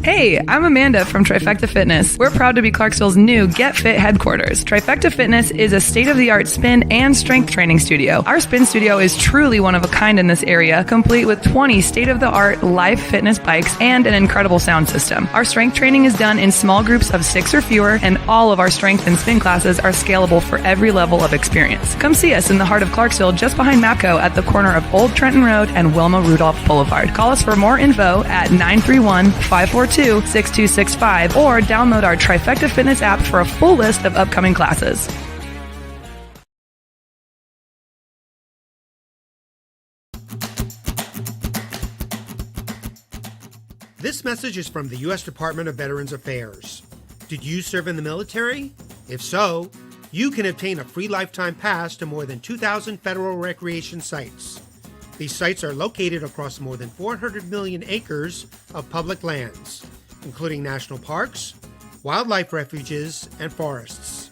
Hey, I'm Amanda from Trifecta Fitness. We're proud to be Clarksville's new Get Fit headquarters. Trifecta Fitness is a state-of-the-art spin and strength training studio. Our spin studio is truly one of a kind in this area, complete with 20 state-of-the-art live fitness bikes and an incredible sound system. Our strength training is done in small groups of 6 or fewer, and all of our strength and spin classes are scalable for every level of experience. Come see us in the heart of Clarksville, just behind MAPCO at the corner of Old Trenton Road and Wilma Rudolph Boulevard. Call us for more info at 931-542-6265 or download our Trifecta Fitness app for a full list of upcoming classes. This message is from the U.S. Department of Veterans Affairs. Did you serve in the military? If so, you can obtain a free lifetime pass to more than 2,000 federal recreation sites. These sites are located across more than 400 million acres of public lands, including national parks, wildlife refuges, and forests.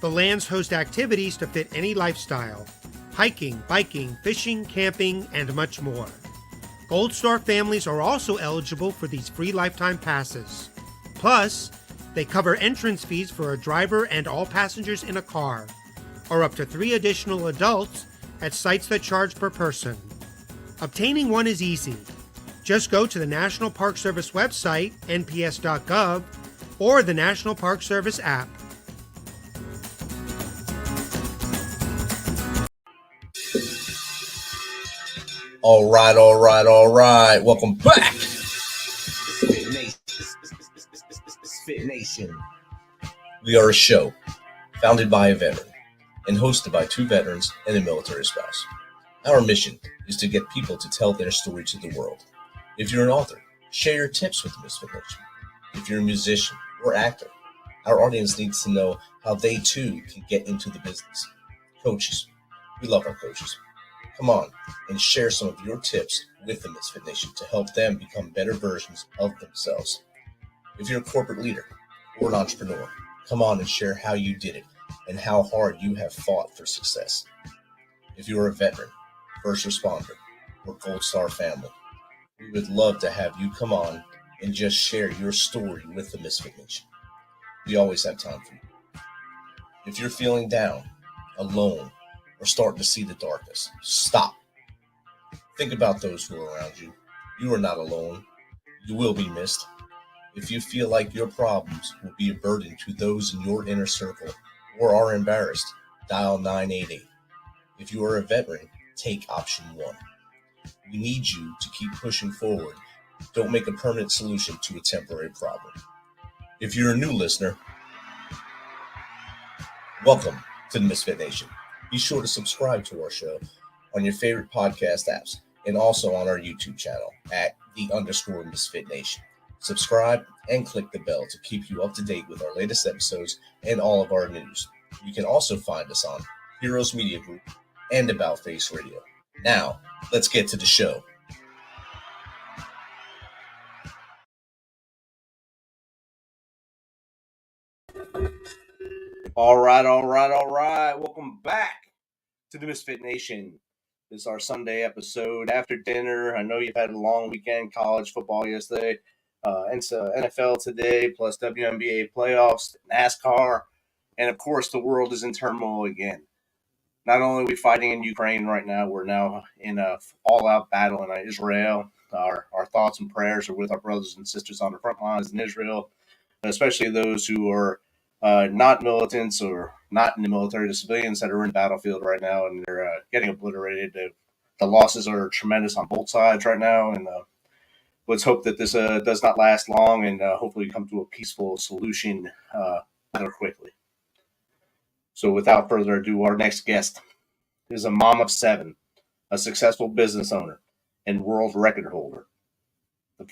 The lands host activities to fit any lifestyle: hiking, biking, fishing, camping, and much more. Gold Star families are also eligible for these free lifetime passes. Plus, they cover entrance fees for a driver and all passengers in a car, or up to 3 additional adults at sites that charge per person. Obtaining one is easy. Just go to the National Park Service website, nps.gov, or the National Park Service app. All right. Welcome back. Fit Nation. We are a show founded by a veteran and hosted by 2 veterans and a military spouse. Our mission is to get people to tell their story to the world. If you're an author, share your tips with the Misfit Nation. If you're a musician or actor, our audience needs to know how they too can get into the business. Coaches, we love our coaches. Come on and share some of your tips with the Misfit Nation to help them become better versions of themselves. If you're a corporate leader or an entrepreneur, come on and share how you did it and how hard you have fought for success. If you're a veteran, first responder, or Gold Star family, we would love to have you come on and just share your story with the Misfit Nation. We always have time for you. If you're feeling down, alone, or starting to see the darkness, stop. Think about those who are around you. You are not alone. You will be missed. If you feel like your problems will be a burden to those in your inner circle or are embarrassed, dial 988. If you are a veteran, take option 1. We need you to keep pushing forward. Don't make a permanent solution to a temporary problem. If you're a new listener, welcome to the Misfit Nation. Be sure to subscribe to our show on your favorite podcast apps and also on our YouTube channel at @_Misfit Nation. Subscribe and click the bell to keep you up to date with our latest episodes and all of our news. You can also find us on Heroes Media Group and About Face Radio. Now, let's get to the show. All right. Welcome back to the Misfit Nation. This is our Sunday episode after dinner. I know you've had a long weekend, college football yesterday, NFL today, plus WNBA playoffs, NASCAR, and of course the world is in turmoil again. Not only are we fighting in Ukraine right now, we're now in a all-out battle in Israel. Our thoughts and prayers are with our brothers and sisters on the front lines in Israel, especially those who are not militants or not in the military, the civilians that are in the battlefield right now, and they're getting obliterated. The losses are tremendous on both sides right now, and let's hope that this does not last long, and hopefully come to a peaceful solution rather quickly. So without further ado, our next guest is a mom of 7, a successful business owner, and world record holder.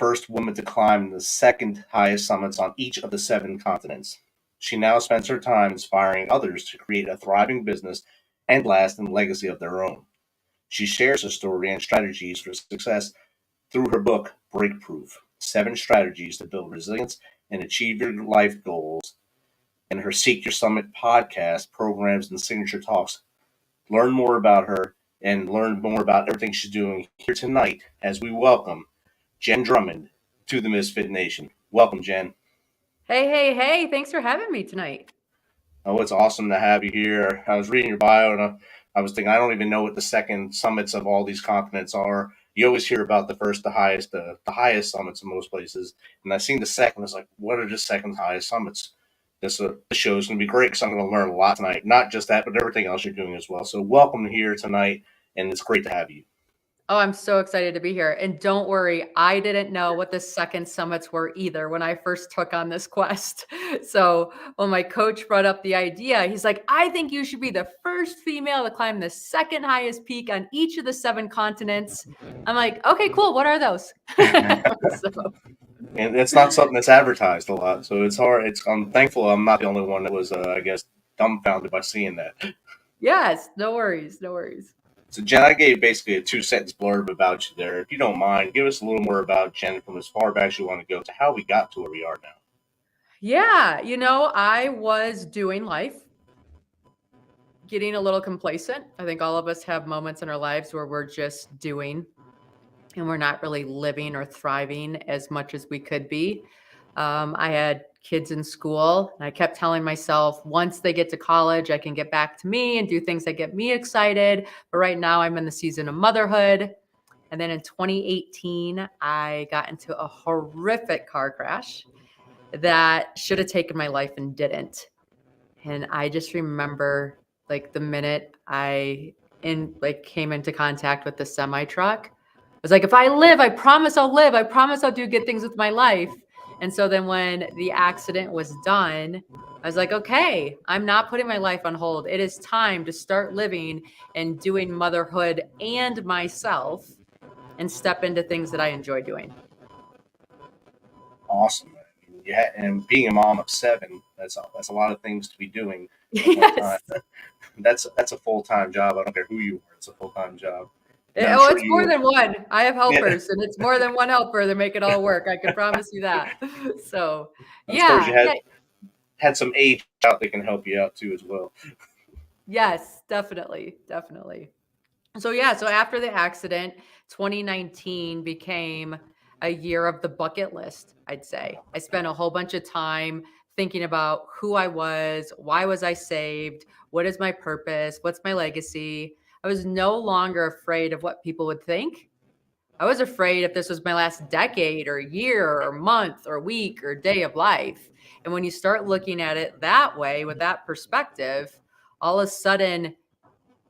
first woman to climb the second highest summits on each of the 7 continents. She now spends her time inspiring others to create a thriving business and lasting legacy of their own. She shares her story and strategies for success through her book, Breakproof: 7 Strategies to Build Resilience and Achieve Your Life Goals, and her Seek Your Summit podcast, programs, and signature talks. Learn more about her and learn more about everything she's doing here tonight as we welcome Jenn Drummond to the Misfit Nation. Welcome, Jenn. Hey. Thanks for having me tonight. Oh, it's awesome to have you here. I was reading your bio and I was thinking, I don't even know what the second summits of all these continents are. You always hear about the first, the highest summits in most places. And I seen the second. I was like, what are the second highest summits? This show is going to be great because I'm going to learn a lot tonight. Not just that, but everything else you're doing as well. So welcome here tonight, and it's great to have you. Oh, I'm so excited to be here. And don't worry, I didn't know what the second summits were either when I first took on this quest. So when my coach brought up the idea, he's like, I think you should be the first female to climb the second highest peak on each of the 7 continents. I'm like, okay, cool. What are those? And it's not something that's advertised a lot. So it's hard. I'm thankful I'm not the only one that was, dumbfounded by seeing that. Yes, no worries. So, Jenn, I gave basically a 2-sentence blurb about you there. If you don't mind, give us a little more about Jenn from as far back as you want to go to how we got to where we are now. Yeah, I was doing life, getting a little complacent. I think all of us have moments in our lives where we're just doing and we're not really living or thriving as much as we could be. I had kids in school and I kept telling myself, once they get to college, I can get back to me and do things that get me excited. But right now I'm in the season of motherhood. And then in 2018, I got into a horrific car crash that should have taken my life and didn't. And I just remember like the minute I came into contact with the semi truck, I was like, if I live, I promise I'll live. I promise I'll do good things with my life. And so then when the accident was done, I was like, okay, I'm not putting my life on hold. It is time to start living and doing motherhood and myself and step into things that I enjoy doing. Awesome. Yeah, and being a mom of 7, that's a lot of things to be doing. Yes. That's a full-time job. I don't care who you are. It's a full-time job. It's more than one. I have helpers, and it's more than one helper to make it all work. I can promise you that. So, you had some age out that can help you out too as well. Yes, definitely. So after the accident, 2019 became a year of the bucket list, I'd say. I spent a whole bunch of time thinking about who I was, why was I saved, what is my purpose, what's my legacy. I was no longer afraid of what people would think. I was afraid if this was my last decade or year or month or week or day of life. And when you start looking at it that way, with that perspective, all of a sudden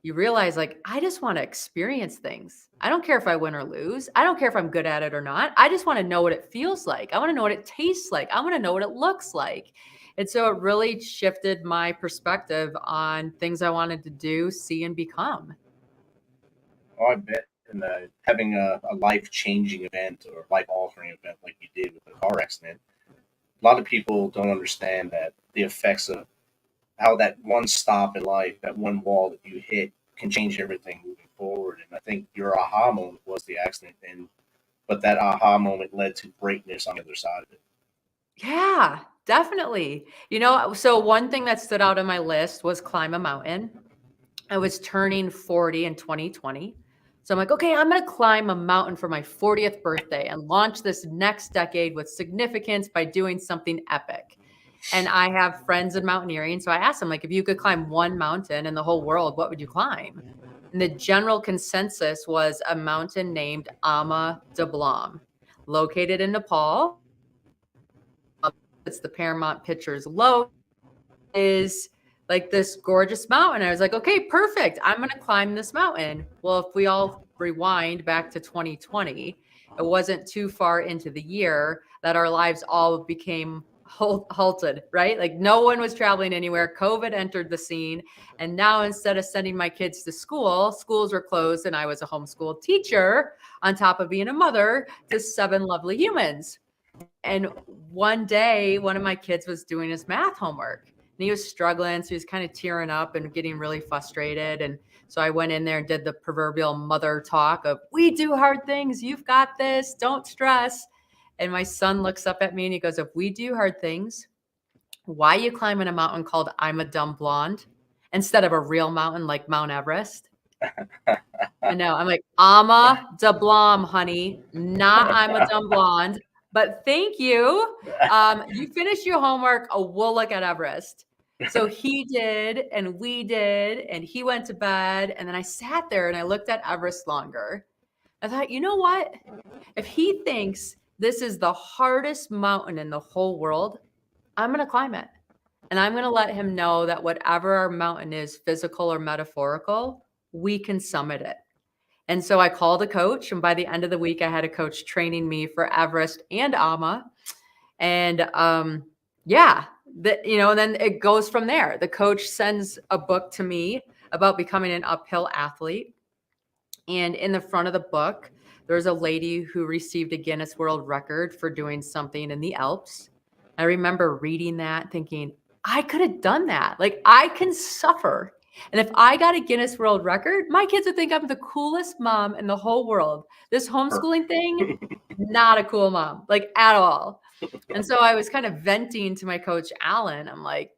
you realize like, I just want to experience things. I don't care if I win or lose. I don't care if I'm good at it or not. I just want to know what it feels like. I want to know what it tastes like. I want to know what it looks like. And so it really shifted my perspective on things I wanted to do, see, and become. Oh, I bet. And having a life-changing event or life-altering event like you did with the car accident, a lot of people don't understand that the effects of how that one stop in life, that one wall that you hit, can change everything moving forward. And I think your aha moment was the accident, but that aha moment led to greatness on the other side of it. Yeah, definitely. So one thing that stood out on my list was climb a mountain. I was turning 40 in 2020. So I'm like, okay, I'm going to climb a mountain for my 40th birthday and launch this next decade with significance by doing something epic. And I have friends in mountaineering. So I asked them, like, if you could climb one mountain in the whole world, what would you climb? And the general consensus was a mountain named Ama de Blanc, located in Nepal. It's the Paramount Pictures logo, is like this gorgeous mountain. I was like, okay, perfect. I'm going to climb this mountain. Well, if we all rewind back to 2020, it wasn't too far into the year that our lives all became halted, right? Like no one was traveling anywhere. COVID entered the scene. And now instead of sending my kids to school, schools were closed and I was a homeschool teacher on top of being a mother to 7 lovely humans. And one day, one of my kids was doing his math homework and he was struggling. So he was kind of tearing up and getting really frustrated. And so I went in there and did the proverbial mother talk of, we do hard things. You've got this. Don't stress. And my son looks up at me and he goes, if we do hard things, why are you climbing a mountain called I'm a Dumb Blonde instead of a real mountain like Mount Everest? I know. I'm like, I'm a da blom, honey, not I'm a dumb blonde. But thank you. You finished your homework. Oh, we'll look at Everest. So he did, and we did, and he went to bed. And then I sat there and I looked at Everest longer. I thought, you know what? If he thinks this is the hardest mountain in the whole world, I'm going to climb it. And I'm going to let him know that whatever our mountain is, physical or metaphorical, we can summit it. And so I called a coach, and by the end of the week, I had a coach training me for Everest and AMA. And and then it goes from there. The coach sends a book to me about becoming an uphill athlete. And in the front of the book, there's a lady who received a Guinness World Record for doing something in the Alps. I remember reading that thinking, I could have done that. Like I can suffer. And if I got a Guinness World Record, my kids would think I'm the coolest mom in the whole world. This homeschooling thing, not a cool mom, like at all. And so I was kind of venting to my coach, Alan. I'm like,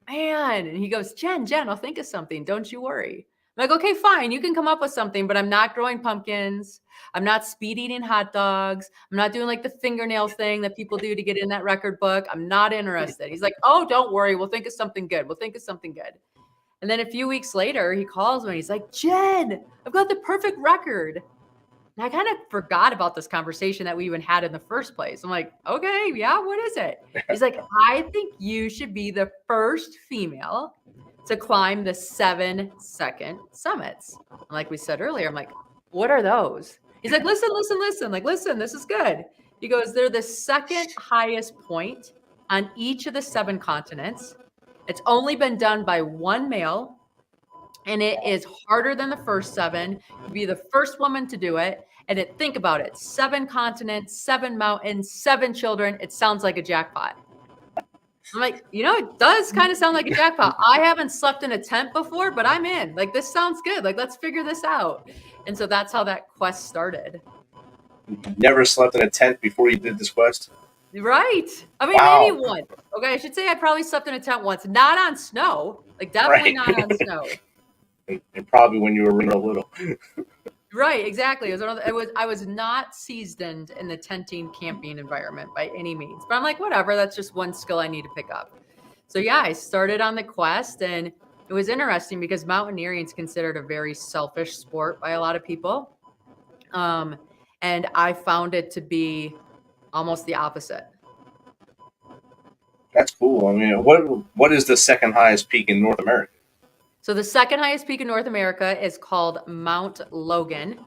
man. And he goes, Jenn, I'll think of something. Don't you worry. I'm like, okay, fine. You can come up with something, but I'm not growing pumpkins. I'm not speed eating hot dogs. I'm not doing like the fingernail thing that people do to get in that record book. I'm not interested. He's like, oh, don't worry. We'll think of something good. And then a few weeks later, he calls me and he's like, Jenn, I've got the perfect record. And I kind of forgot about this conversation that we even had in the first place. I'm like, okay, yeah, what is it? He's like, I think you should be the first female to climb the 7-second summits. And like we said earlier, I'm like, what are those? He's like, listen. Like, listen, this is good. He goes, they're the second highest point on each of the 7 continents. It's only been done by one male, and it is harder than the first 7. You'd be the first woman to do it. And think about it, 7 continents, 7 mountains, 7 children. It sounds like a jackpot. I'm like, it does kind of sound like a jackpot. I haven't slept in a tent before, but I'm in. Like, this sounds good. Like, let's figure this out. And so that's how that quest started. Never slept in a tent before you did this quest? Right. I mean, wow. Maybe once. Okay, I should say I probably slept in a tent once. Not on snow. Like, definitely right. Not on snow. And probably when you were real little. Right, exactly. I was not seasoned in the tenting camping environment by any means. But I'm like, whatever, that's just one skill I need to pick up. So yeah, I started on the quest, and it was interesting because mountaineering is considered a very selfish sport by a lot of people. And I found it to be almost the opposite. That's cool. I mean, what is the second highest peak in North America? So the second highest peak in North America is called Mount Logan.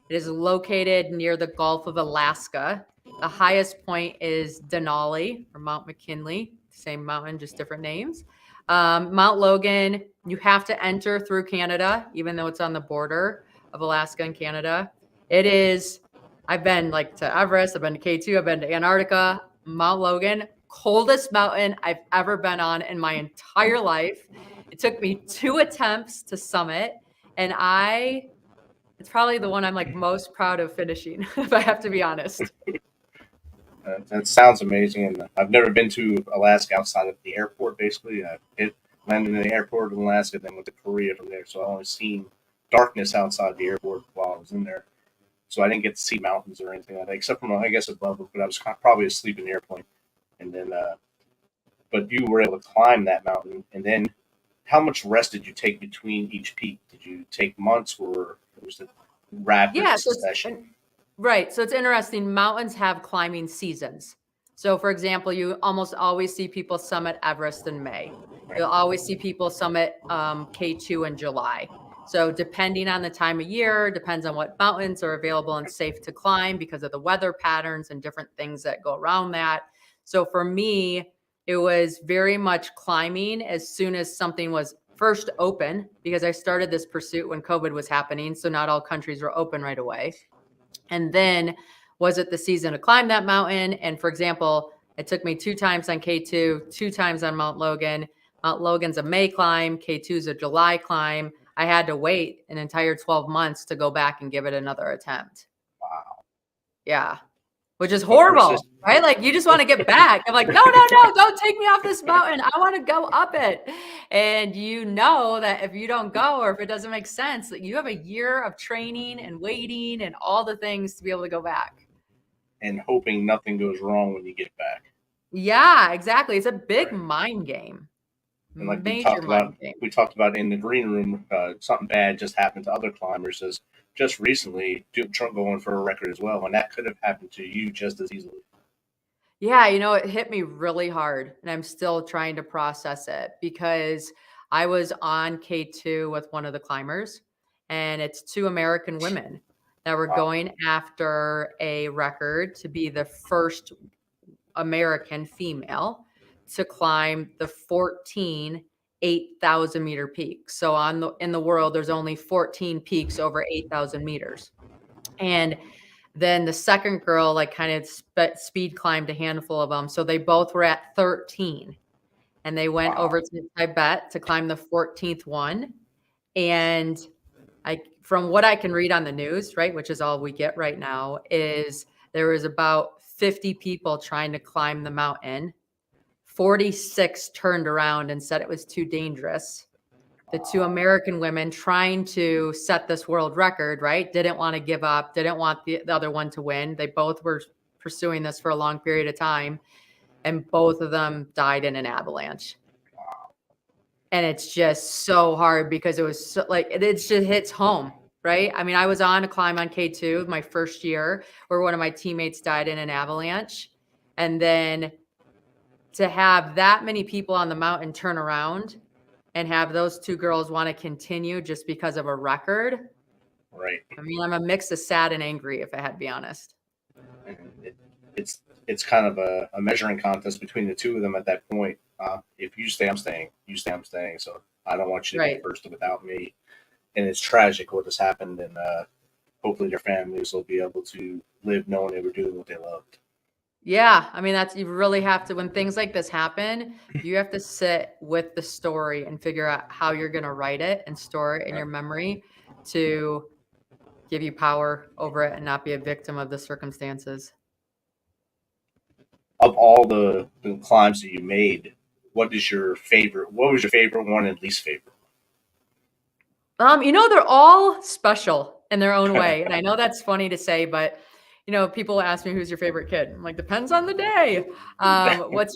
It is located near the Gulf of Alaska. The highest point is Denali or Mount McKinley, same mountain, just different names. Mount Logan, you have to enter through Canada, even though it's on the border of Alaska and Canada. It is, I've been like to Everest, I've been to K2, I've been to Antarctica. Mount Logan, coldest mountain I've ever been on in my entire life. It took me 2 attempts to summit, and it's probably the one I'm like most proud of finishing, if I have to be honest. That sounds amazing. And I've never been to Alaska outside of the airport, basically. I landed in the airport in Alaska, then went to Korea from there. So I've only seen darkness outside the airport while I was in there. So I didn't get to see mountains or anything like that, except from, I guess, above it, but I was probably asleep in the airplane. And then, but you were able to climb that mountain. And then how much rest did you take between each peak? Did you take months, or was it rapid succession? Right. So it's interesting. Mountains have climbing seasons. So for example, you almost always see people summit Everest in May. Right. You'll always see people summit K2 in July. So depending on the time of year, depends on what mountains are available and safe to climb because of the weather patterns and different things that go around that. So for me, It was very much climbing as soon as something was first open, because I started this pursuit when COVID was happening. So not all countries were open right away. And then was it the season to climb that mountain? And for example, it took me 2 times on K2, 2 times on Mount Logan. Mount Logan's a May climb, K2 is a July climb. I had to wait an entire 12 months to go back and give it another attempt. Wow. Yeah. Which is horrible, right? Like you just want to get back. I'm like, no, don't take me off this mountain. I want to go up it. And you know that if you don't go, or if it doesn't make sense, that you have a year of training and waiting and all the things to be able to go back. And hoping nothing goes wrong when you get back. Yeah, exactly. It's a big mind game. And like Major mind game. we talked about in the green room, something bad just happened to other climbers. As just recently, Trump going for a record as well, and that could have happened to you just as easily. Yeah, it hit me really hard, and I'm still trying to process it, because I was on K2 with one of the climbers, and it's 2 American women that were going after a record to be the first American female to climb the 14 8,000 meter peaks. So in the world, there's only 14 peaks over 8,000 meters. And then the second girl, like kind of speed climbed a handful of them. So they both were at 13, and they went over to Tibet to climb the 14th one. And from what I can read on the news, right, which is all we get right now, is there was about 50 people trying to climb the mountain. 46 turned around and said it was too dangerous. The 2 American women trying to set this world record, right, didn't want to give up, didn't want the other one to win. They both were pursuing this for a long period of time, and both of them died in an avalanche. And it's just so hard, because it was so, like, it just hits home, right? I mean, I was on a climb on K2 my first year where one of my teammates died in an avalanche. And then to have that many people on the mountain turn around and have those 2 girls want to continue just because of a record. Right. I mean, I'm a mix of sad and angry, if I had to be honest. And it's kind of a measuring contest between the 2 of them at that point. If you stay, I'm staying. You stay, I'm staying. So I don't want you to get first without me. And it's tragic what has happened. And hopefully their families will be able to live knowing they were doing what they loved. Yeah. I mean, you really have to, when things like this happen, you have to sit with the story and figure out how you're going to write it and store it in your memory to give you power over it and not be a victim of the circumstances. Of all the climbs that you made, what was your favorite one and least favorite? They're all special in their own way. And I know that's funny to say, but people ask me, who's your favorite kid? I'm like, depends on the day. What's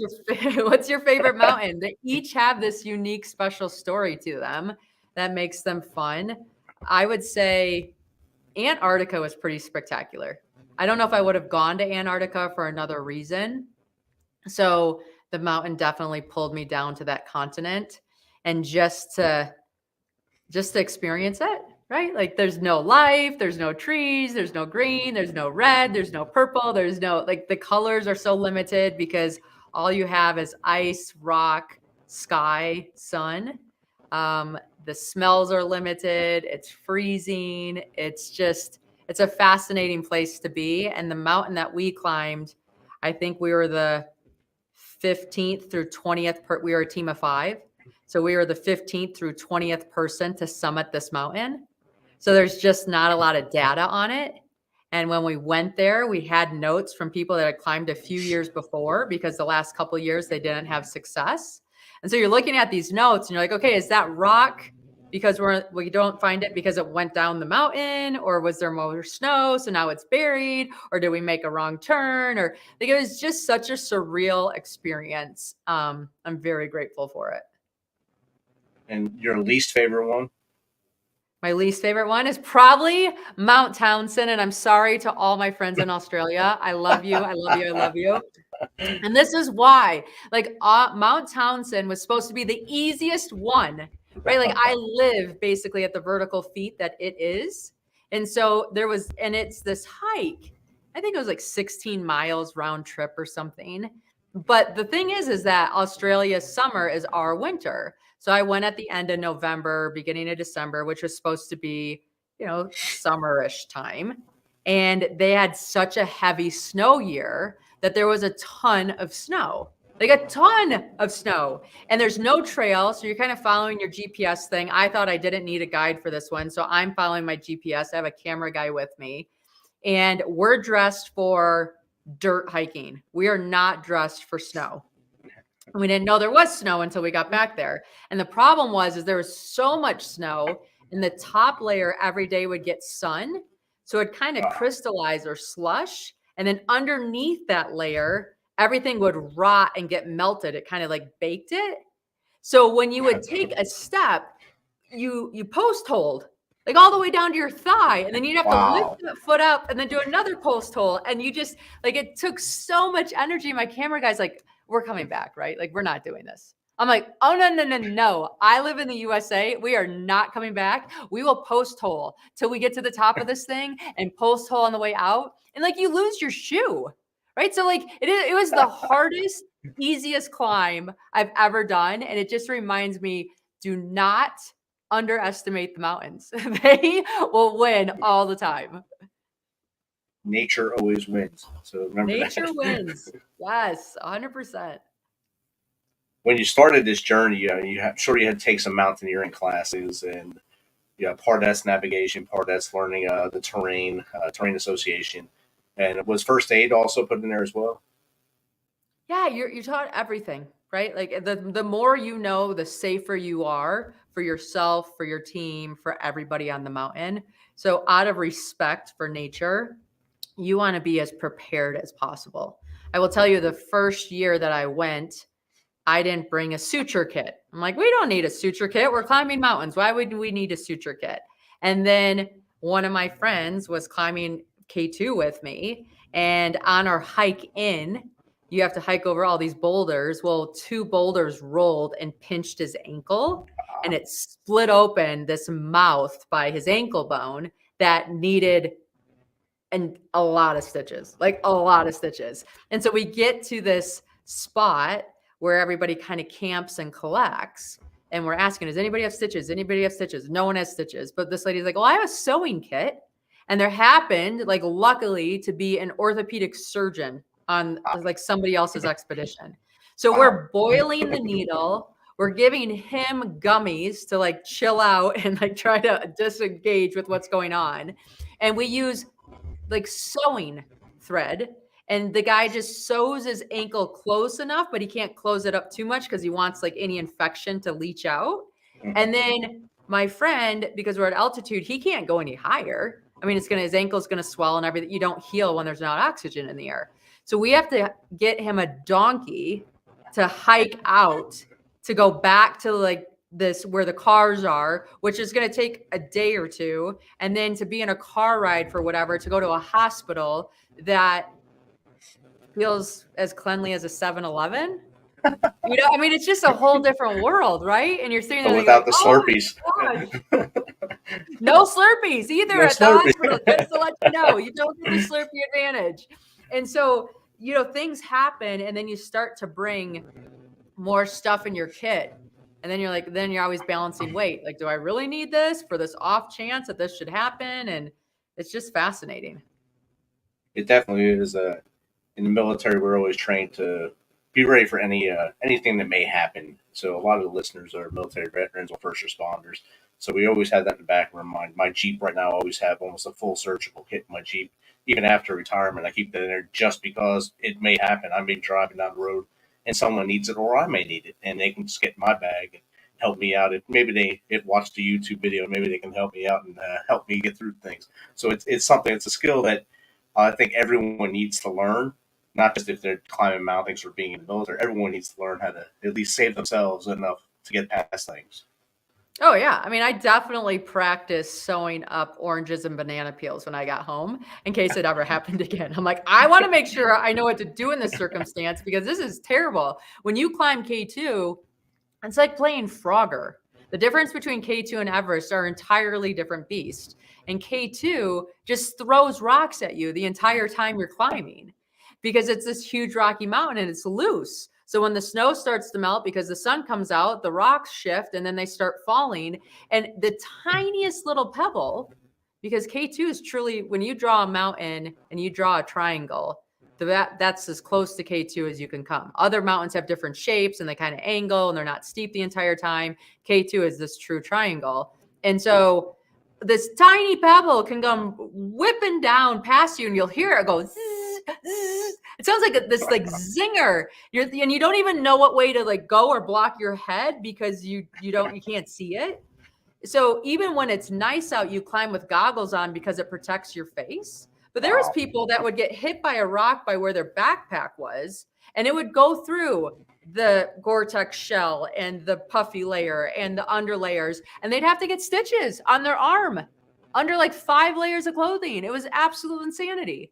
your favorite mountain? They each have this unique, special story to them that makes them fun. I would say Antarctica was pretty spectacular. I don't know if I would have gone to Antarctica for another reason. So the mountain definitely pulled me down to that continent, and just to experience it. Right? Like there's no life, there's no trees, there's no green, there's no red, there's no purple, there's no, like, the colors are so limited because all you have is ice, rock, sky, sun. The smells are limited. It's freezing. It's a fascinating place to be. And the mountain that we climbed, I think we were the 15th through 20th, we were a team of 5. So we were the 15th through 20th person to summit this mountain. So there's just not a lot of data on it. And when we went there, we had notes from people that had climbed a few years before, because the last couple of years they didn't have success. And so you're looking at these notes and you're like, okay, is that rock because we don't find it because it went down the mountain, or was there more snow, so now it's buried, or did we make a wrong turn? Or like, it was just such a surreal experience. I'm very grateful for it. And your least favorite one? My least favorite one is probably Mount Townsend. And I'm sorry to all my friends in Australia. I love you. I love you. I love you. And this is why, like, Mount Townsend was supposed to be the easiest one, right? Like, I live basically at the vertical feet that it is. And so it's this hike. I think it was like 16 miles round trip or something. But the thing is that Australia's summer is our winter. So I went at the end of November, beginning of December, which was supposed to be, summerish time. And they had such a heavy snow year that there was a ton of snow, like a ton of snow. And there's no trail. So you're kind of following your GPS thing. I thought I didn't need a guide for this one. So I'm following my GPS. I have a camera guy with me. And we're dressed for dirt hiking. We are not dressed for snow. We didn't know there was snow until we got back there. And the problem is there was so much snow, and the top layer every day would get sun. So it kind of crystallize or slush. And then underneath that layer, everything would rot and get melted. It kind of like baked it. So when you would take a step, you post hold, like all the way down to your thigh. And then you'd have to lift that foot up and then do another post hold. And you just like, it took so much energy. My camera guy's like, we're coming back, right? Like, we're not doing this. I'm like, oh, no. I live in the USA. We are not coming back. We will post hole till we get to the top of this thing and post hole on the way out. And like, you lose your shoe, right? So like, it was the hardest, easiest climb I've ever done. And it just reminds me, do not underestimate the mountains. They will win all the time. Nature always wins. So remember Nature that. wins. Yes, 100%. When you started this journey, you had to take some mountaineering classes, and part of that's navigation, part of that's learning the terrain association, and was first aid also put in there as well? Yeah, you're taught everything, right? Like the more you know, the safer you are for yourself, for your team, for everybody on the mountain. So out of respect for nature, you want to be as prepared as possible. I will tell you, the first year that I went, I didn't bring a suture kit. I'm like, we don't need a suture kit. We're climbing mountains. Why would we need a suture kit? And then one of my friends was climbing K2 with me. And on our hike in, you have to hike over all these boulders. Well, 2 boulders rolled and pinched his ankle, and it split open this mouth by his ankle bone that needed a lot of stitches. And so we get to this spot where everybody kind of camps and collects. And we're asking, does anybody have stitches? Anybody have stitches? No one has stitches. But this lady's like, well, I have a sewing kit. And there happened, like, luckily to be an orthopedic surgeon on like somebody else's expedition. So we're boiling the needle. We're giving him gummies to like chill out and like try to disengage with what's going on. And we use like sewing thread. And the guy just sews his ankle close enough, but he can't close it up too much because he wants like any infection to leach out. And then my friend, because we're at altitude, he can't go any higher. I mean, his ankle's going to swell and everything. You don't heal when there's not oxygen in the air. So we have to get him a donkey to hike out to go back to like this where the cars are, which is going to take a day or two. And then to be in a car ride for whatever, to go to a hospital that feels as cleanly as a 7-Eleven. I mean, it's just a whole different world, right? And you're sitting there without the Slurpees. No Slurpees either at the hospital, just to let you know. You don't get the Slurpee advantage. And so, things happen, and then you start to bring more stuff in your kit. And then you're always balancing weight. Like, do I really need this for this off chance that this should happen? And it's just fascinating. It definitely is. In the military, we're always trained to be ready for anything that may happen. So a lot of the listeners are military veterans or first responders. So we always have that in the back of our mind. My Jeep right now, I always have almost a full surgical kit in my Jeep. Even after retirement, I keep that in there just because it may happen. I may be driving down the road and someone needs it, or I may need it, and they can just get in my bag and help me out. Maybe they watched a YouTube video, maybe they can help me out and help me get through things. So it's a skill that I think everyone needs to learn. Not just if they're climbing mountains or being in the military. Everyone needs to learn how to at least save themselves enough to get past things. Oh, yeah. I mean, I definitely practiced sewing up oranges and banana peels when I got home in case it ever happened again. I'm like, I want to make sure I know what to do in this circumstance because this is terrible. When you climb K2, it's like playing Frogger. The difference between K2 and Everest are entirely different beasts. And K2 just throws rocks at you the entire time you're climbing. because it's this huge rocky mountain and it's loose. So when the snow starts to melt because the sun comes out, the rocks shift and then they start falling. And the tiniest little pebble, because K2 is truly, when you draw a mountain and you draw a triangle, that's as close to K2 as you can come. Other mountains have different shapes and they kind of angle and they're not steep the entire time. K2 is this true triangle. And so this tiny pebble can come whipping down past you and you'll hear it go zzz, zzz. It sounds like this like zinger. And you don't even know what way to like go or block your head because you can't see it. So even when it's nice out, you climb with goggles on because it protects your face. But there was people that would get hit by a rock by where their backpack was, and it would go through the Gore-Tex shell and the puffy layer and the underlayers, and they'd have to get stitches on their arm under like 5 layers of clothing. It was absolute insanity.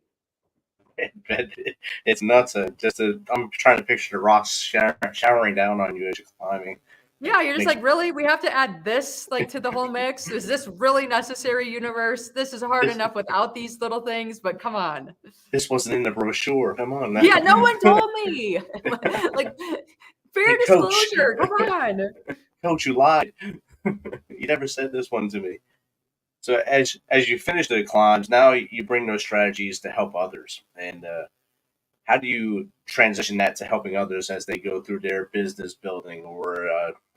It's nuts. I'm trying to picture the rocks showering down on you as you're climbing. Yeah, you're just like, really? We have to add this like to the whole mix? Is this really necessary, universe? This is hard enough without these little things, but come on. This wasn't in the brosure. Come on. Now. Yeah, no one told me. Like, fair disclosure. Come on. Coach, you lied. You never said this one to me. So as you finish the climbs, now you bring those strategies to help others. And how do you transition that to helping others as they go through their business building or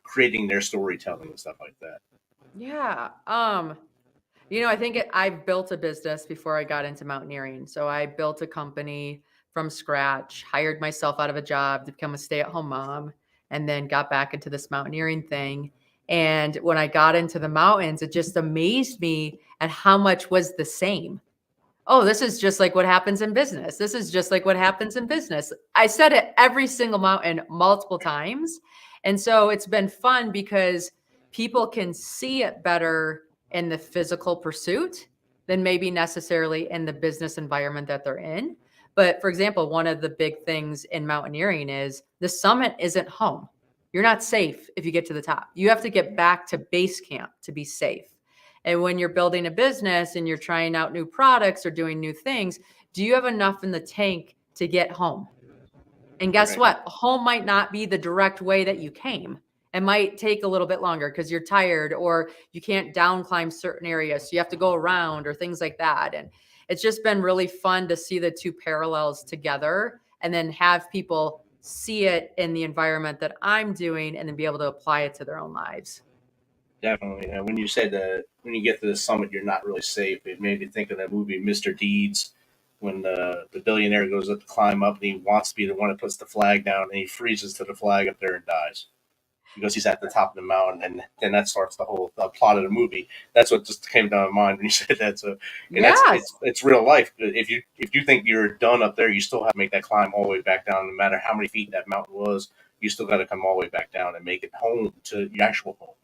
creating their storytelling and stuff like that? Yeah. I think I've built a business before I got into mountaineering. So I built a company from scratch, hired myself out of a job to become a stay-at-home mom, and then got back into this mountaineering thing. And when I got into the mountains, it just amazed me at how much was the same. Oh, this is just like what happens in business. This is just like what happens in business. I said it every single mountain multiple times. And so it's been fun because people can see it better in the physical pursuit than maybe necessarily in the business environment that they're in. But for example, one of the big things in mountaineering is the summit isn't home. You're not safe if you get to the top. You have to get back to base camp to be safe. And when you're building a business and you're trying out new products or doing new things, do you have enough in the tank to get home? And guess what? Home might not be the direct way that you came. It might take a little bit longer because you're tired or you can't down climb certain areas. So you have to go around or things like that. And it's just been really fun to see the two parallels together and then have people see it in the environment that I'm doing and then be able to apply it to their own lives. Definitely. And when you said that when you get to the summit, you're not really safe, it made me think of that movie, Mr. Deeds, when the billionaire goes up to climb up and he wants to be the one that puts the flag down and he freezes to the flag up there and dies because he's at the top of the mountain. And then that starts the whole plot of the movie. That's what just came to my mind when you said that. So it's real life. If you think you're done up there, you still have to make that climb all the way back down. No matter how many feet that mountain was, you still got to come all the way back down and make it home to your actual home.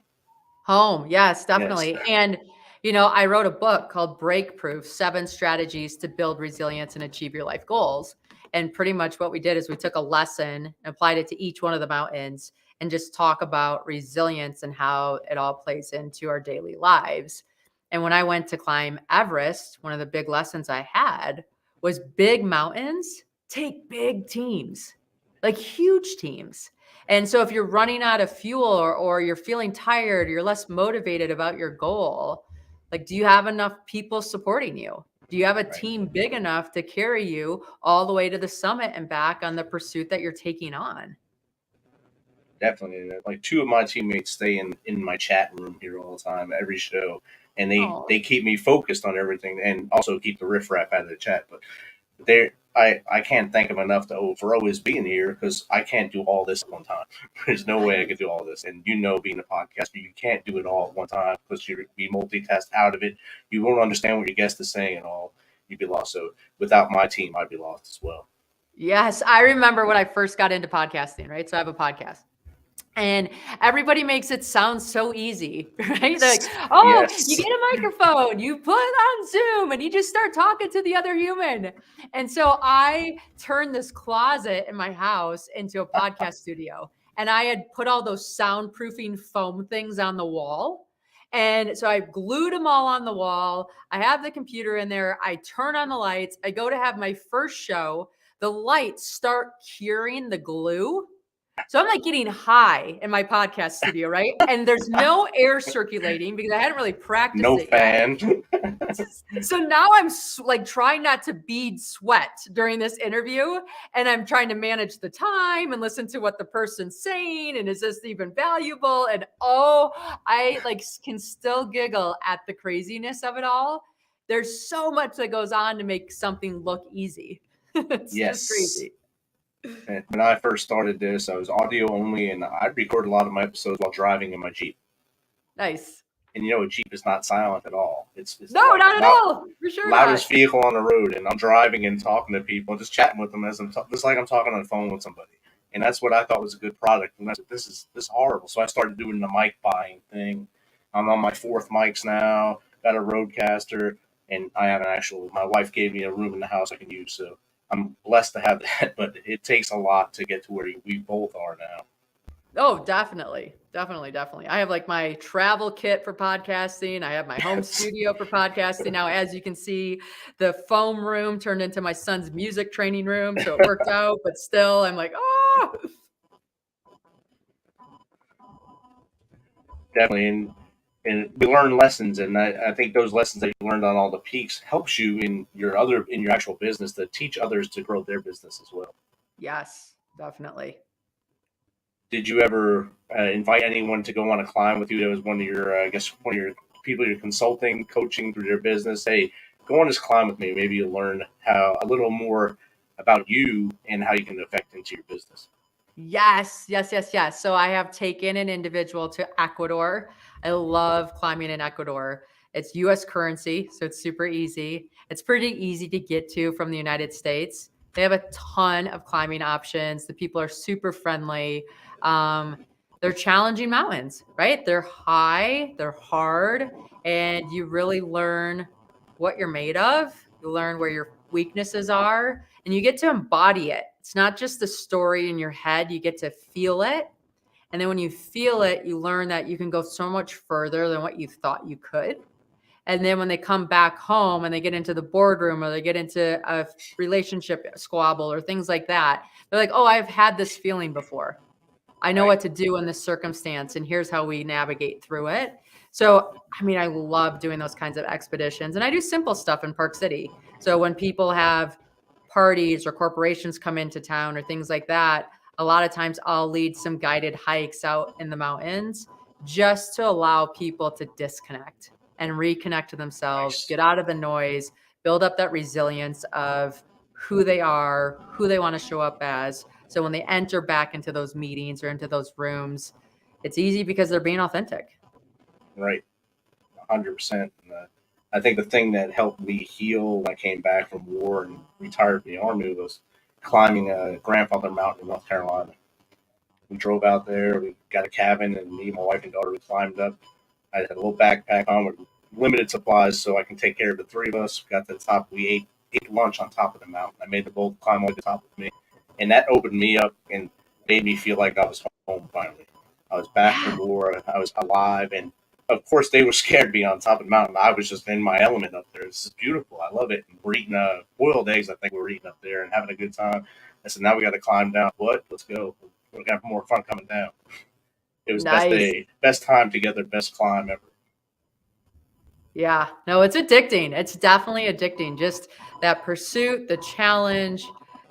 Home. Yes, definitely. Yes. And, I wrote a book called Break Proof, 7 Strategies to Build Resilience and Achieve Your Life Goals. And pretty much what we did is we took a lesson and applied it to each one of the mountains and just talk about resilience and how it all plays into our daily lives. And when I went to climb Everest, one of the big lessons I had was big mountains take big teams, like huge teams. And so if you're running out of fuel or you're feeling tired, you're less motivated about your goal, like, do you have enough people supporting you? Do you have a team big enough to carry you all the way to the summit and back on the pursuit that you're taking on? Definitely. Like 2 of my teammates stay in my chat room here all the time, every show. And they keep me focused on everything and also keep the riffraff out of the chat. But I can't thank them enough for always being here because I can't do all this at one time. There's no way I could do all this. And being a podcaster, you can't do it all at one time because you'd be multitask out of it. You won't understand what your guest is saying and all. You'd be lost. So without my team, I'd be lost as well. Yes. I remember when I first got into podcasting, right? So I have a podcast. And everybody makes it sound so easy, right? Like, You get a microphone, you put it on Zoom, and you just start talking to the other human. And so I turned this closet in my house into a podcast studio. And I had put all those soundproofing foam things on the wall. And so I glued them all on the wall. I have the computer in there. I turn on the lights. I go to have my first show. the lights start curing the glue. So I'm like getting high in my podcast studio, right? And there's no air circulating because I hadn't really practiced No it yet. fan. So now I'm like trying not to bead sweat during this interview, and I'm trying to manage the time and listen to what the person's saying, and is this even valuable? And I like can still giggle at the craziness of it all. There's so much that goes on to make something look easy. It's just crazy. And when I first started this, I was audio only, and I'd record a lot of my episodes while driving in my Jeep. Nice. And a Jeep is not silent at all. It's no, not at all. For sure. Loudest vehicle on the road, and I'm driving and talking to people, just chatting with them as I'm just like I'm talking on the phone with somebody. And that's what I thought was a good product. And I said, this is horrible. So I started doing the mic buying thing. I'm on my 4th mics now. Got a Rodecaster, and I have my wife gave me a room in the house I can use. So I'm blessed to have that, but it takes a lot to get to where we both are now. Oh, definitely. I have like my travel kit for podcasting. I have my home studio for podcasting. Now, as you can see, the foam room turned into my son's music training room. So it worked out, but still I'm like, oh. Definitely. And we learn lessons, and I think those lessons that you learned on all the peaks helps you in your actual business to teach others to grow their business as well. Yes, definitely. Did you ever invite anyone to go on a climb with you? That was one of your people you're consulting, coaching through their business. Hey, go on this climb with me. Maybe you'll learn a little more about you and how you can affect into your business. Yes. So I have taken an individual to Ecuador. I love climbing in Ecuador. It's US currency, so it's super easy. It's pretty easy to get to from the United States. They have a ton of climbing options. The people are super friendly. They're challenging mountains, right? They're high, they're hard, and you really learn what you're made of. You learn where your weaknesses are, and you get to embody it. It's not just the story in your head, you get to feel it. And then when you feel it, you learn that you can go so much further than what you thought you could. And then when they come back home and they get into the boardroom or they get into a relationship squabble or things like that, they're like, oh, I've had this feeling before. I know what to do in this circumstance, and here's how we navigate through it. So, I love doing those kinds of expeditions, and I do simple stuff in Park City. So when people have parties or corporations come into town or things like that, a lot of times I'll lead some guided hikes out in the mountains just to allow people to disconnect and reconnect to themselves, get out of the noise, build up that resilience of who they are, who they want to show up as. So when they enter back into those meetings or into those rooms, it's easy because they're being authentic. Right. 100%. I think the thing that helped me heal when I came back from war and retired from the Army was climbing a grandfather mountain in North Carolina. We drove out there, we got a cabin, and me, my wife, and daughter, we climbed up. I had a little backpack on with limited supplies so I can take care of the 3 of us. We got to the top, we ate lunch on top of the mountain. I made the boat climb all the top with me. And that opened me up and made me feel like I was home finally. I was back from war, I was alive, and of course, they were scared to be on top of the mountain. I was just in my element up there. This is beautiful. I love it. And we're eating boiled eggs, I think we were eating up there and having a good time. I said, now we got to climb down. What? Let's go. We're going to have more fun coming down. It was nice. Best day, best time together, best climb ever. Yeah, no, it's addicting. It's definitely addicting. Just that pursuit, the challenge,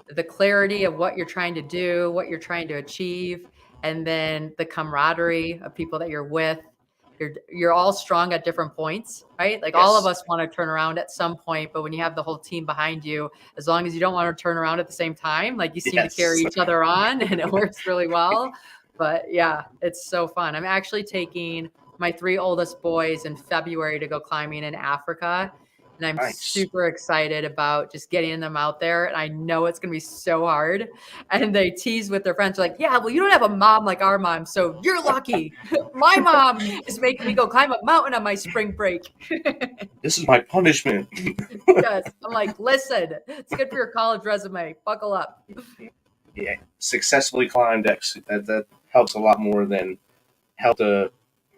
the clarity of what you're trying to do, what you're trying to achieve, and then the camaraderie of people that you're with. You're all strong at different points, right? Like all of us want to turn around at some point, but when you have the whole team behind you, as long as you don't want to turn around at the same time, like you seem to carry each other on, and it works really well. But yeah, it's so fun. I'm actually taking my 3 oldest boys in February to go climbing in Africa. And I'm super excited about just getting them out there. And I know it's going to be so hard. And they tease with their friends like, yeah, well, you don't have a mom like our mom, so you're lucky. My mom is making me go climb a mountain on my spring break. This is my punishment. Yes. I'm like, listen, it's good for your college resume. Buckle up. Yeah, successfully climbed X. That helps a lot more than help to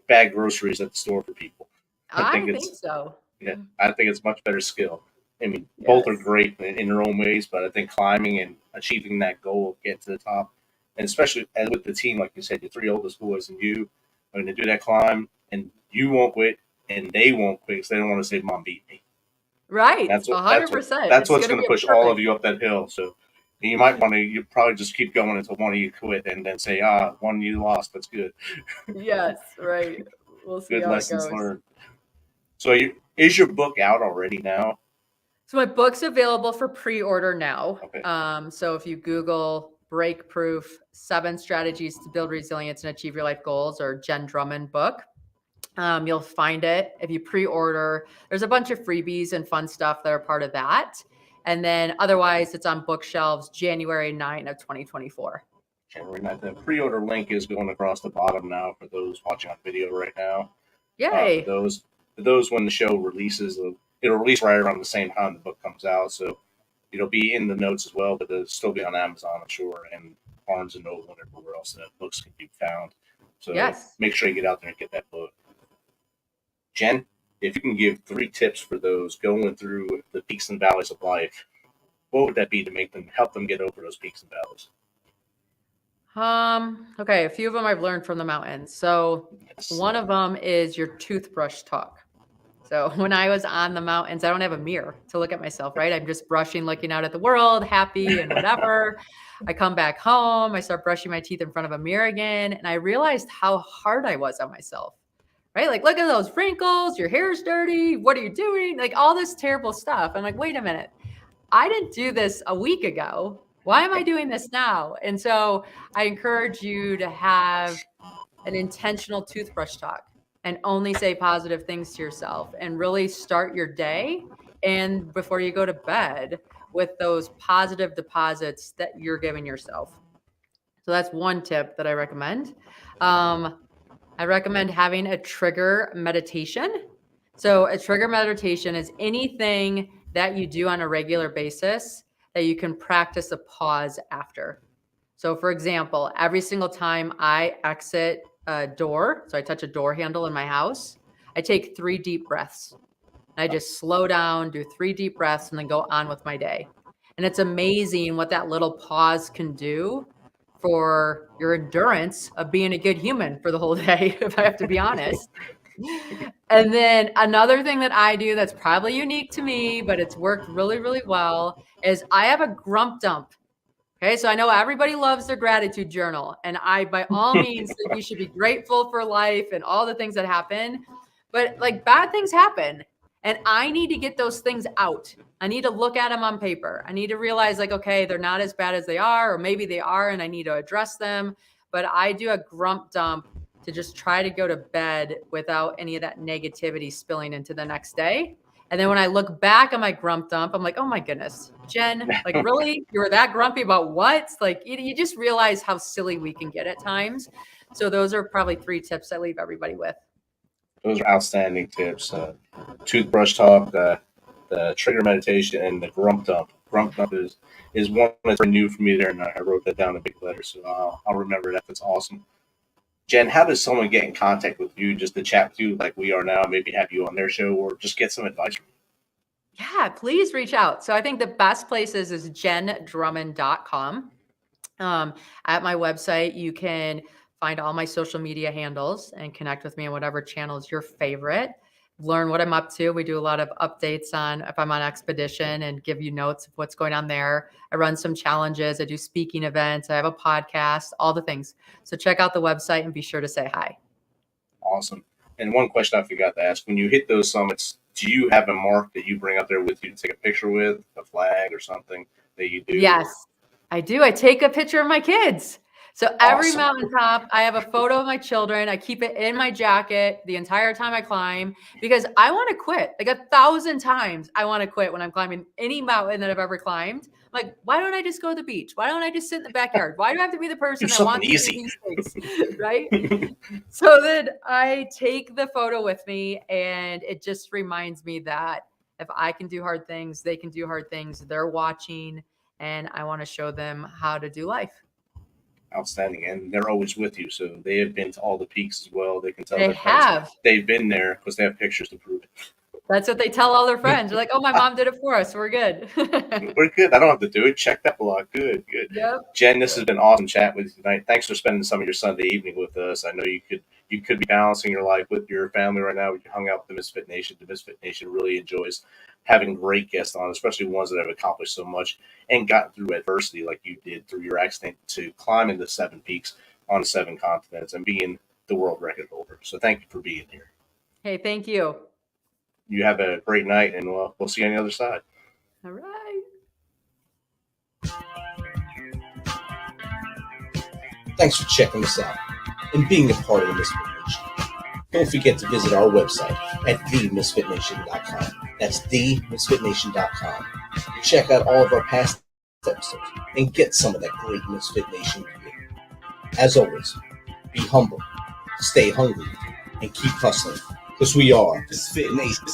bag groceries at the store for people. I think so. Yeah, I think it's much better skill. I mean, both are Yes. great in their own ways, but I think climbing and achieving that goal of getting to the top, and especially with the team, like you said, your three oldest boys and you are going to do that climb, and you won't quit, and they won't quit because they don't want to say, "Mom beat me." Right. That's what that's what 100%. that's It's what's going to going to be push a all of perfect. you up that hill. So you might want to, you probably just keep going until one of you quit, and then say, one you lost. That's good. Yes. Right. We'll see Good how it lessons goes. learned. So is your book out already now? So my book's available for pre-order now. Okay. So if you Google Break Proof 7 Strategies to Build Resilience and Achieve Your Life Goals or Jenn Drummond book, you'll find it. If you pre-order, there's a bunch of freebies and fun stuff that are part of that. And then otherwise, it's on bookshelves January 9 of 2024. January 9th. The pre-order link is going across the bottom now for those watching on video right now. Yay. For those when the show releases, it'll release right around the same time the book comes out. So it'll be in the notes as well, but it'll still be on Amazon, I'm sure, and Barnes and Noble and everywhere else that books can be found. So Yes. make sure you get out there and get that book. Jenn, if you can give 3 tips for those going through the peaks and valleys of life, what would that be to help them get over those peaks and valleys? Okay, a few of them I've learned from the mountains. So Yes. one of them is your toothbrush talk. So when I was on the mountains, I don't have a mirror to look at myself, right? I'm just brushing, looking out at the world, happy and whatever. I come back home, I start brushing my teeth in front of a mirror again, and I realized how hard I was on myself, right? Like, look at those wrinkles, your hair's dirty. What are you doing? Like all this terrible stuff. I'm like, wait a minute. I didn't do this a week ago. Why am I doing this now? And so I encourage you to have an intentional toothbrush talk and only say positive things to yourself and really start your day and before you go to bed with those positive deposits that you're giving yourself. So that's one tip that I recommend. I recommend having a trigger meditation. So a trigger meditation is anything that you do on a regular basis that you can practice a pause after. So for example, every single time I exit a door, so I touch a door handle in my house, I take 3 deep breaths. I just slow down, do 3 deep breaths, and then go on with my day. And it's amazing what that little pause can do for your endurance of being a good human for the whole day, if I have to be honest. And then another thing that I do that's probably unique to me, but it's worked really, really well, is I have a grump dump. Okay, so I know everybody loves their gratitude journal, and I, by all means, think we should be grateful for life and all the things that happen. But like bad things happen, and I need to get those things out. I need to look at them on paper. I need to realize, like, okay, they're not as bad as they are, or maybe they are, and I need to address them. But I do a grump dump to just try to go to bed without any of that negativity spilling into the next day. And then when I look back on my grump dump, I'm like, oh my goodness, Jenn, like really? You were that grumpy about what? Like you just realize how silly we can get at times. So those are probably 3 tips I leave everybody with. Those are outstanding tips. Toothbrush talk, the trigger meditation, and the grump dump. Grump dump is one that's very new for me there, and I wrote that down in big letters, so I'll remember that. That's awesome. Jenn, how does someone get in contact with you just to chat with you like we are now, maybe have you on their show or just get some advice from you? Yeah, please reach out. So I think the best places is jenndrummond.com. At my website, you can find all my social media handles and connect with me on whatever channel is your favorite. Learn what I'm up to. We do a lot of updates on if I'm on expedition and give you notes of what's going on there. I run some challenges. I do speaking events. I have a podcast, all the things. So check out the website and be sure to say hi. Awesome. And one question I forgot to ask, when you hit those summits, do you have a mark that you bring up there with you to take a picture with, a flag or something that you do? Yes, I do. I take a picture of my kids. So every Awesome. mountaintop, I have a photo of my children. I keep it in my jacket the entire time I climb because I want to quit. Like 1,000 times, I want to quit when I'm climbing any mountain that I've ever climbed. Like, why don't I just go to the beach? Why don't I just sit in the backyard? Why do I have to be the person Do that something wants to easy. do these things? Right? So then I take the photo with me, and it just reminds me that if I can do hard things, they can do hard things. They're watching, and I want to show them how to do life. Outstanding. And they're always with you. So they have been to all the peaks as well. They can tell They their friends have. they've been there because they have pictures to prove it. That's what they tell all their friends. They're like, "Oh, my mom did it for us. We're good." We're good. I don't have to do it. Check that block. Good. Yep. Jen, this has been awesome chat with you tonight. Thanks for spending some of your Sunday evening with us. I know you could be balancing your life with your family right now. You hung out with the Misfit Nation. The Misfit Nation really enjoys having great guests on, especially ones that have accomplished so much and gotten through adversity like you did through your accident to climbing the 7 peaks on 7 continents and being the world record holder. So thank you for being here. Hey, thank you. You have a great night, and we'll see you on the other side. All right. Thanks for checking us out and being a part of the Misfit Nation. Don't forget to visit our website at themisfitnation.com. That's themisfitnation.com. Check out all of our past episodes and get some of that great Misfit Nation gear. As always, be humble, stay hungry, and keep hustling, because we are Misfit Nation.